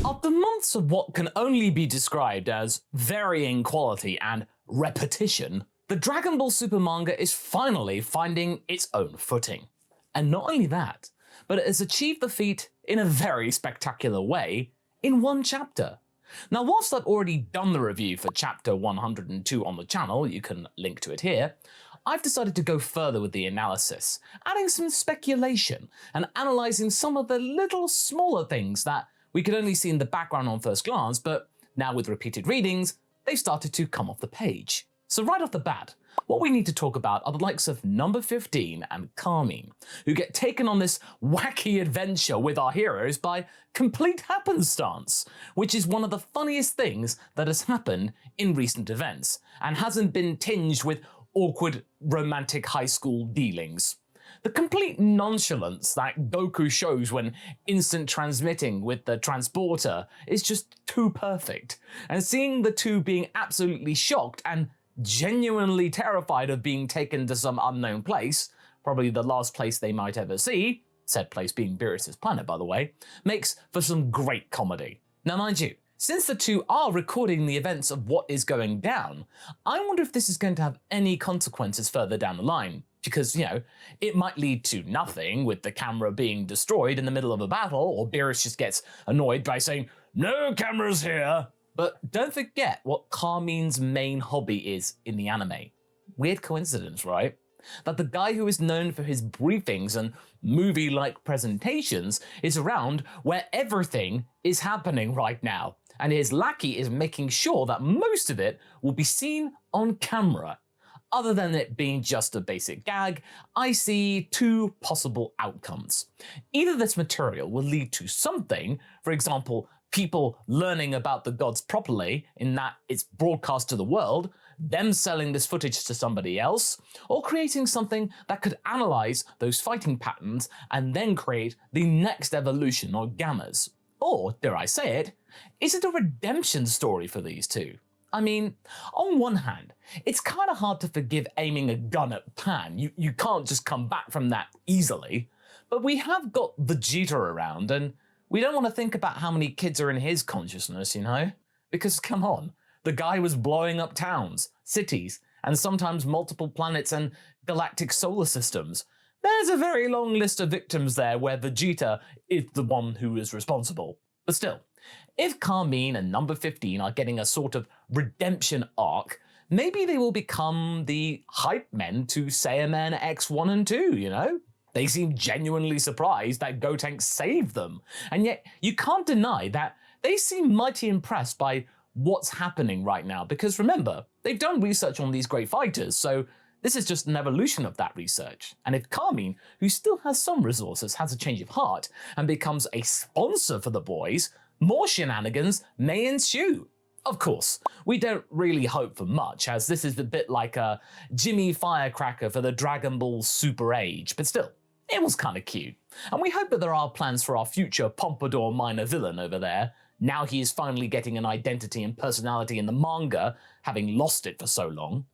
After months of what can only be described as varying quality and repetition, the Dragon Ball Super manga is finally finding its own footing. And not only that, but it has achieved the feat in a very spectacular way in one chapter. Now, whilst I've already done the review for chapter 102 on the channel, you can link to it here, I've decided to go further with the analysis, adding some speculation and analysing some of the little smaller things that we could only see in the background on first glance, but now with repeated readings, they've started to come off the page. So right off the bat, what we need to talk about are the likes of Number 15 and Carine, who get taken on this wacky adventure with our heroes by complete happenstance, which is one of the funniest things that has happened in recent events, and hasn't been tinged with awkward romantic high school dealings. The complete nonchalance that Goku shows when instant transmitting with the transporter is just too perfect, and seeing the two being absolutely shocked and genuinely terrified of being taken to some unknown place, probably the last place they might ever see, said place being Beerus's planet by the way, makes for some great comedy. Now mind you, since the two are recording the events of what is going down, I wonder if this is going to have any consequences further down the line. Because, you know, it might lead to nothing with the camera being destroyed in the middle of a battle, or Beerus just gets annoyed by saying, "No cameras here!" But don't forget what Carmine's main hobby is in the anime. Weird coincidence, right? That the guy who is known for his briefings and movie-like presentations is around where everything is happening right now, and his lackey is making sure that most of it will be seen on camera. Other than it being just a basic gag, I see two possible outcomes. Either this material will lead to something, for example, people learning about the gods properly in that it's broadcast to the world, them selling this footage to somebody else, or creating something that could analyze those fighting patterns and then create the next evolution or gammas. Or, dare I say it, is it a redemption story for these two? I mean, on one hand, it's kind of hard to forgive aiming a gun at Pan. You can't just come back from that easily. But we have got Vegeta around, and we don't want to think about how many kids are in his consciousness, you know? Because come on, the guy was blowing up towns, cities, and sometimes multiple planets and galactic solar systems. There's a very long list of victims there where Vegeta is the one who is responsible. But still, if Carine and Number 15 are getting a sort of redemption arc, maybe they will become the hype men to Saiyan X1 and 2, you know? They seem genuinely surprised that Gotenks saved them, and yet you can't deny that they seem mighty impressed by what's happening right now, because remember, they've done research on these great fighters, so this is just an evolution of that research. And if Carine, who still has some resources, has a change of heart and becomes a sponsor for the boys, more shenanigans may ensue. Of course, we don't really hope for much, as this is a bit like a Jimmy Firecracker for the Dragon Ball Super age, but still, it was kinda cute. And we hope that there are plans for our future Pompadour minor villain over there. Now he is finally getting an identity and personality in the manga, having lost it for so long.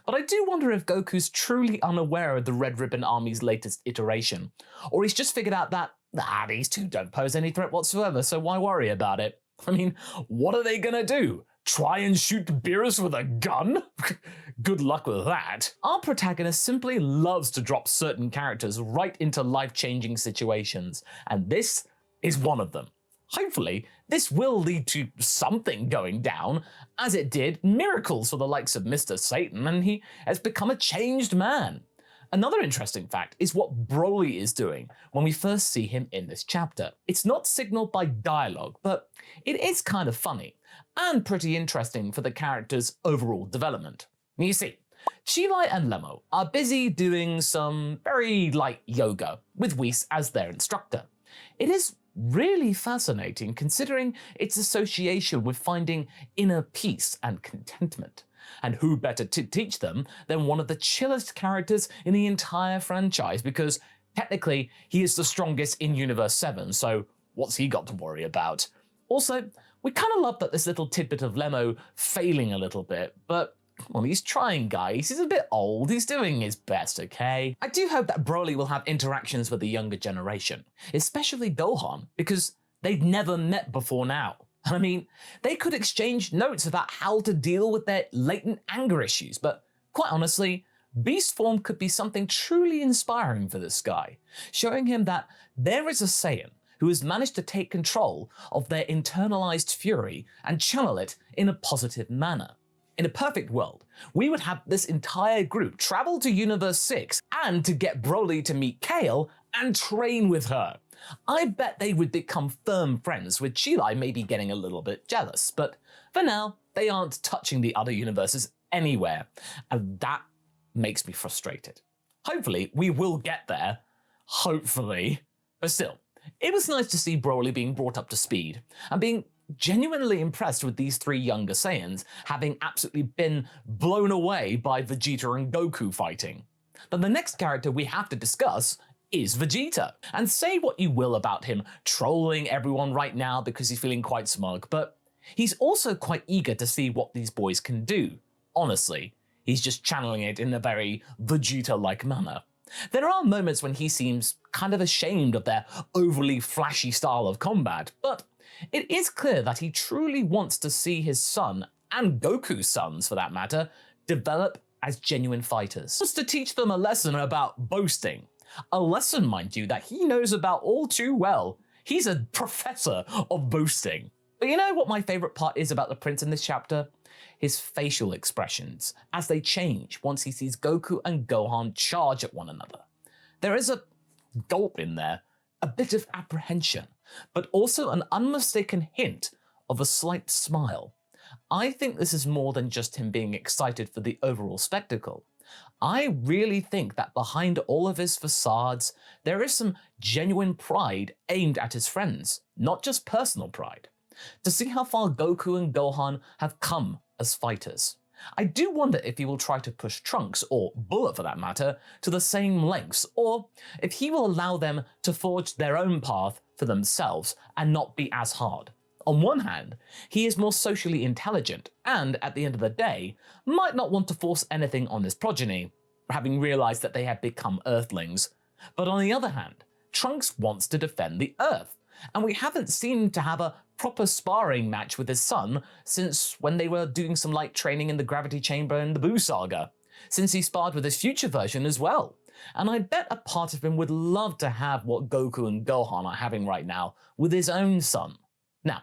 But I do wonder if Goku's truly unaware of the Red Ribbon Army's latest iteration, or he's just figured out that, these two don't pose any threat whatsoever, so why worry about it? I mean, what are they gonna do? Try and shoot Beerus with a gun? Good luck with that. Our protagonist simply loves to drop certain characters right into life-changing situations, and this is one of them. Hopefully, this will lead to something going down, as it did miracles for the likes of Mr. Satan, and he has become a changed man. Another interesting fact is what Broly is doing when we first see him in this chapter. It's not signaled by dialogue, but it is kind of funny, and pretty interesting for the character's overall development. You see, Chilai and Lemo are busy doing some very light yoga, with Whis as their instructor. It is really fascinating considering its association with finding inner peace and contentment. And who better to teach them than one of the chillest characters in the entire franchise, because technically he is the strongest in Universe 7, so what's he got to worry about? Also, we kind of love that this little tidbit of Lemo failing a little bit, but well, he's trying, guys. He's a bit old. He's doing his best, okay? I do hope that Broly will have interactions with the younger generation, especially Gohan, because they've never met before now. I mean, they could exchange notes about how to deal with their latent anger issues, but quite honestly, Beast form could be something truly inspiring for this guy, showing him that there is a Saiyan who has managed to take control of their internalized fury and channel it in a positive manner. In a perfect world, we would have this entire group travel to Universe 6 and to get Broly to meet Kale and train with her. I bet they would become firm friends, with Chilai maybe getting a little bit jealous, but for now, they aren't touching the other universes anywhere, and that makes me frustrated. Hopefully, we will get there. Hopefully. But still, it was nice to see Broly being brought up to speed, and being genuinely impressed with these three younger Saiyans having absolutely been blown away by Vegeta and Goku fighting. But the next character we have to discuss is Vegeta. And say what you will about him trolling everyone right now because he's feeling quite smug, but he's also quite eager to see what these boys can do. Honestly, he's just channeling it in a very Vegeta-like manner. There are moments when he seems kind of ashamed of their overly flashy style of combat, but it is clear that he truly wants to see his son, and Goku's sons for that matter, develop as genuine fighters. He wants to teach them a lesson about boasting. A lesson, mind you, that he knows about all too well. He's a professor of boasting. But you know what my favorite part is about the prince in this chapter? His facial expressions, as they change once he sees Goku and Gohan charge at one another. There is a gulp in there, a bit of apprehension, but also an unmistaken hint of a slight smile. I think this is more than just him being excited for the overall spectacle. I really think that behind all of his facades, there is some genuine pride aimed at his friends, not just personal pride. To see how far Goku and Gohan have come as fighters. I do wonder if he will try to push Trunks, or Bullet for that matter, to the same lengths, or if he will allow them to forge their own path for themselves and not be as hard. On one hand, he is more socially intelligent and, at the end of the day, might not want to force anything on his progeny, having realized that they have become Earthlings. But on the other hand, Trunks wants to defend the Earth, and we haven't seen him to have a proper sparring match with his son since when they were doing some light training in the gravity chamber in the Buu saga, since he sparred with his future version as well. And I bet a part of him would love to have what Goku and Gohan are having right now with his own son. Now,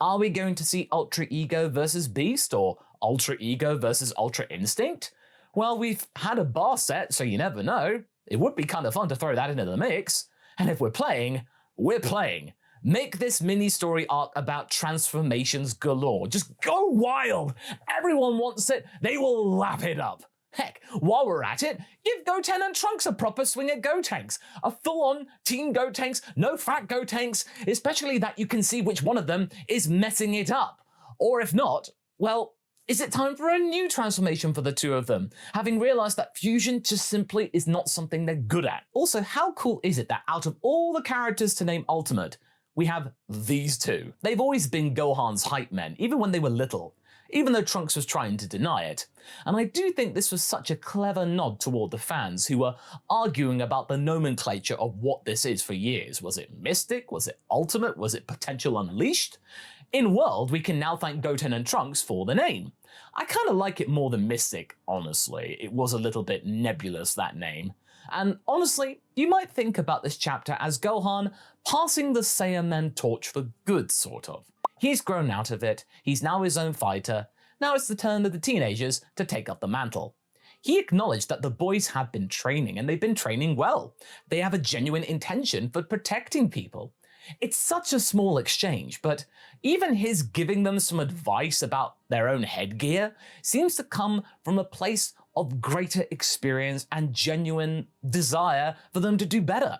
are we going to see Ultra Ego versus Beast, or Ultra Ego versus Ultra Instinct? Well, we've had a bar set, so you never know. It would be kind of fun to throw that into the mix. And if we're playing, we're playing. Make this mini-story arc about transformations galore. Just go wild. Everyone wants it. They will lap it up. Heck, while we're at it, give Goten and Trunks a proper swing at Gotenks. A full-on Team Gotenks, no fat Gotenks, especially that you can see which one of them is messing it up. Or if not, well, is it time for a new transformation for the two of them, having realized that fusion just simply is not something they're good at? Also, how cool is it that out of all the characters to name Ultimate, we have these two? They've always been Gohan's hype men, even when they were little, even though Trunks was trying to deny it. And I do think this was such a clever nod toward the fans who were arguing about the nomenclature of what this is for years. Was it Mystic? Was it Ultimate? Was it Potential Unleashed? In World, we can now thank Goten and Trunks for the name. I kind of like it more than Mystic, honestly. It was a little bit nebulous, that name. And honestly, you might think about this chapter as Gohan passing the Saiyaman torch for good, sort of. He's grown out of it, he's now his own fighter, now it's the turn of the teenagers to take up the mantle. He acknowledged that the boys have been training, and they've been training well. They have a genuine intention for protecting people. It's such a small exchange, but even his giving them some advice about their own headgear seems to come from a place of greater experience and genuine desire for them to do better.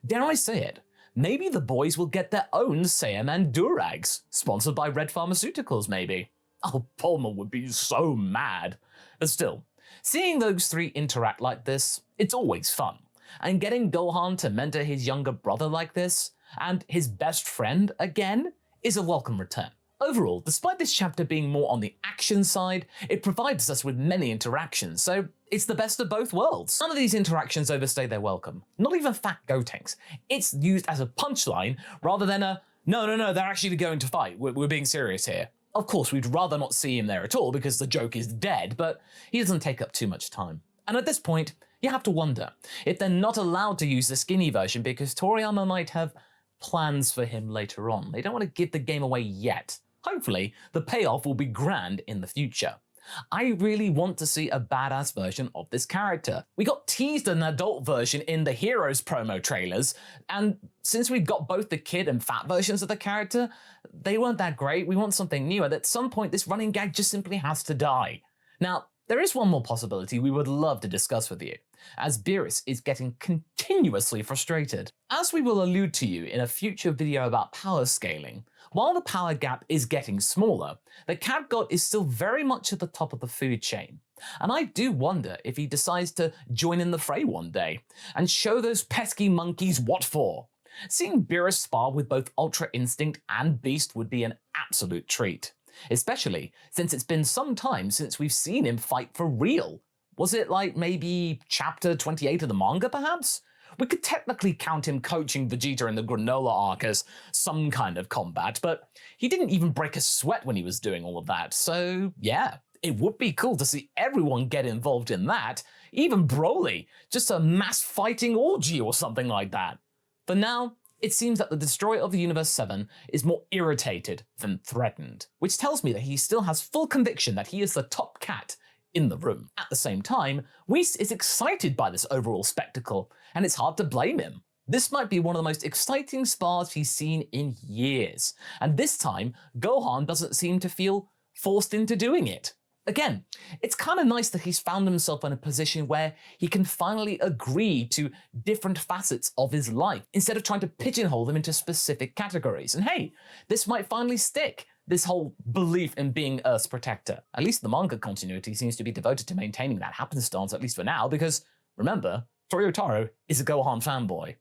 Dare I say it? Maybe the boys will get their own Saiyaman Durags, sponsored by Red Pharmaceuticals maybe. Oh, Bulma would be so mad. But still, seeing those three interact like this, it's always fun. And getting Gohan to mentor his younger brother like this, and his best friend again, is a welcome return. Overall, despite this chapter being more on the action side, it provides us with many interactions, so it's the best of both worlds. None of these interactions overstay their welcome. Not even Fat Gotenks. It's used as a punchline rather than a No, they're actually going to fight. We're being serious here. Of course, we'd rather not see him there at all because the joke is dead, but he doesn't take up too much time. And at this point, you have to wonder if they're not allowed to use the skinny version because Toriyama might have plans for him later on. They don't want to give the game away yet. Hopefully, the payoff will be grand in the future. I really want to see a badass version of this character. We got teased an adult version in the Heroes promo trailers, and since we've got both the kid and fat versions of the character, they weren't that great. We want something new, and at some point this running gag just simply has to die. Now, there is one more possibility we would love to discuss with you, as Beerus is getting continuously frustrated. As we will allude to you in a future video about power scaling, while the power gap is getting smaller, the cat god is still very much at the top of the food chain. And I do wonder if he decides to join in the fray one day and show those pesky monkeys what for. Seeing Beerus spar with both Ultra Instinct and Beast would be an absolute treat. Especially since it's been some time since we've seen him fight for real. Was it like maybe chapter 28 of the manga perhaps? We could technically count him coaching Vegeta in the granola arc as some kind of combat, but he didn't even break a sweat when he was doing all of that, so yeah. It would be cool to see everyone get involved in that, even Broly, just a mass fighting orgy or something like that. For now, it seems that the Destroyer of the Universe 7 is more irritated than threatened, which tells me that he still has full conviction that he is the top cat in the room. At the same time, Whis is excited by this overall spectacle, and it's hard to blame him. This might be one of the most exciting spars he's seen in years, and this time, Gohan doesn't seem to feel forced into doing it. Again, it's kind of nice that he's found himself in a position where he can finally agree to different facets of his life, instead of trying to pigeonhole them into specific categories. And hey, this might finally stick. This whole belief in being Earth's protector. At least the manga continuity seems to be devoted to maintaining that happenstance, at least for now, because, remember, Toyotaro is a Gohan fanboy.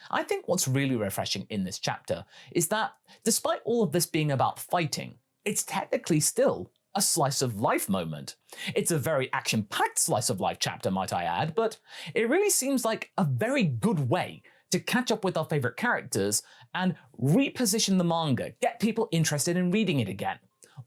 I think what's really refreshing in this chapter is that, despite all of this being about fighting, it's technically still a slice of life moment. It's a very action-packed slice of life chapter, might I add, but it really seems like a very good way to catch up with our favorite characters and reposition the manga, get people interested in reading it again.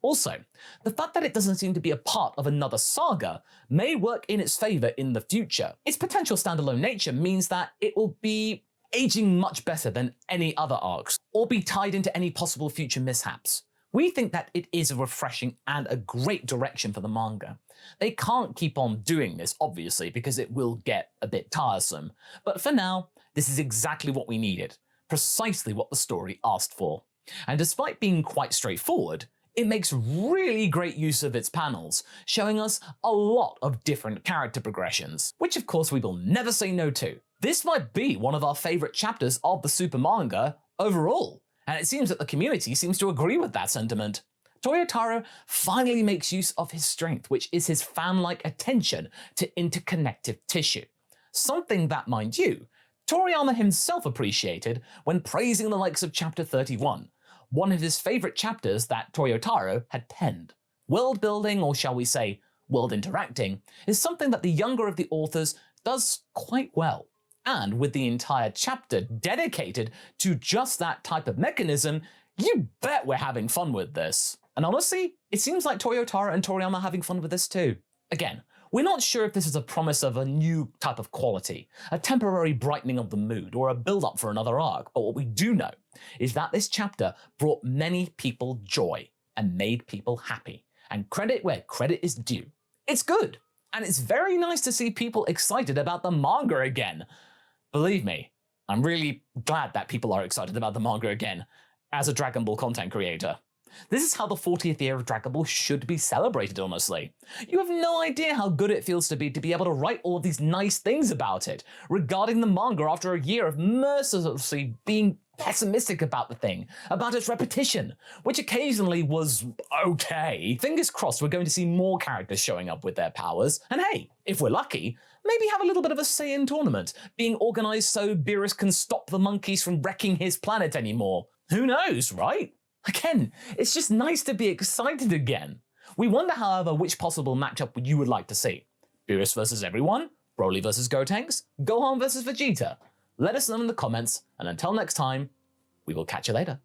Also, the fact that it doesn't seem to be a part of another saga may work in its favor in the future. Its potential standalone nature means that it will be aging much better than any other arcs, or be tied into any possible future mishaps. We think that it is a refreshing and a great direction for the manga. They can't keep on doing this, obviously, because it will get a bit tiresome. But for now, this is exactly what we needed, precisely what the story asked for. And despite being quite straightforward, it makes really great use of its panels, showing us a lot of different character progressions, which of course we will never say no to. This might be one of our favorite chapters of the Super Manga overall. And it seems that the community seems to agree with that sentiment. Toyotaro finally makes use of his strength, which is his fan-like attention to interconnective tissue. Something that, mind you, Toriyama himself appreciated when praising the likes of Chapter 31, one of his favorite chapters that Toyotaro had penned. World building, or shall we say, world interacting, is something that the younger of the authors does quite well. And with the entire chapter dedicated to just that type of mechanism, you bet we're having fun with this. And honestly, it seems like Toyotaro and Toriyama are having fun with this too. Again, we're not sure if this is a promise of a new type of quality, a temporary brightening of the mood, or a build-up for another arc, but what we do know is that this chapter brought many people joy and made people happy. And credit where credit is due. It's good, and it's very nice to see people excited about the manga again. Believe me, I'm really glad that people are excited about the manga again, as a Dragon Ball content creator. This is how the 40th year of Dragon Ball should be celebrated, honestly. You have no idea how good it feels to be able to write all of these nice things about it, regarding the manga after a year of mercilessly being pessimistic about the thing, about its repetition, which occasionally was okay. Fingers crossed we're going to see more characters showing up with their powers, and hey, if we're lucky, maybe have a little bit of a Saiyan tournament being organized so Beerus can stop the monkeys from wrecking his planet anymore. Who knows, right? Again, it's just nice to be excited again. We wonder, however, which possible matchup you would like to see. Beerus versus everyone? Broly versus Gotenks? Gohan versus Vegeta? Let us know in the comments, and until next time, we will catch you later.